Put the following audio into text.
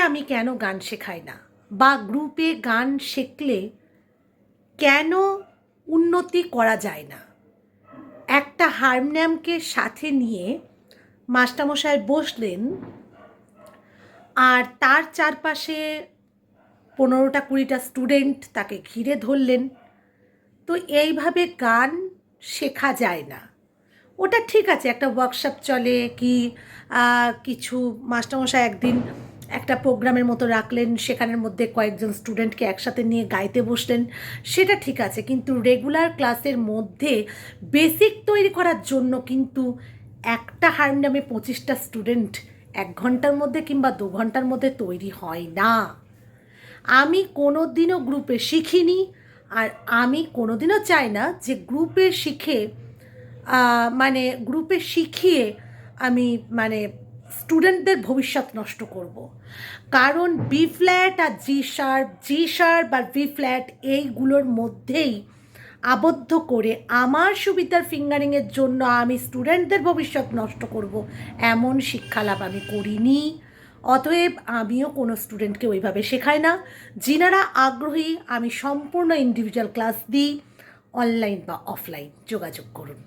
আমি কেন গান শেখাই না, বা গ্রুপে গান শিখলে কেন উন্নতি করা যায় না। একটা হারমোনিয়ামকে সাথে নিয়ে মাস্টারমশাই বসলেন, আর তার চারপাশে 15-20টা স্টুডেন্ট তাকে ঘিরে ধরলেন। তো এইভাবে গান শেখা যায় না। ওটা ঠিক আছে, একটা ওয়ার্কশপ চলে কি কিছু মাস্টারমশাই একদিন একটা প্রোগ্রামের মতো রাখলেন, সেখানের মধ্যে কয়েকজন স্টুডেন্টকে একসাথে নিয়ে গাইতে বসলেন, সেটা ঠিক আছে। কিন্তু রেগুলার ক্লাসের মধ্যে বেসিক তৈরি করার জন্য কিন্তু একটা হারমোনিয়ামে 25টা স্টুডেন্ট 1 ঘন্টার মধ্যে কিংবা 2 ঘন্টার মধ্যে তৈরি হয় না। আমি কোনো দিনও গ্রুপে শিখিনি, আর আমি কোনো দিনও চাই না যে গ্রুপে শিখে মানে গ্রুপে শিখিয়ে আমি মানে স্টুডেন্টদের ভবিষ্যৎ নষ্ট করব। কারণ বি ফ্ল্যাট আর জি শার্প আর বি ফ্ল্যাট এইগুলোর মধ্যেই আবদ্ধ করে আমার সুবিধার ফিঙ্গারিংয়ের জন্য আমি স্টুডেন্টদের ভবিষ্যৎ নষ্ট করব, এমন শিক্ষালাভ আমি করিনি। অতএব আমিও কোনো স্টুডেন্টকে ওইভাবে শেখাই না। যিনারা আগ্রহী আমি সম্পূর্ণ ইন্ডিভিজুয়াল ক্লাস দিই, অনলাইন বা অফলাইন যোগাযোগ করুন।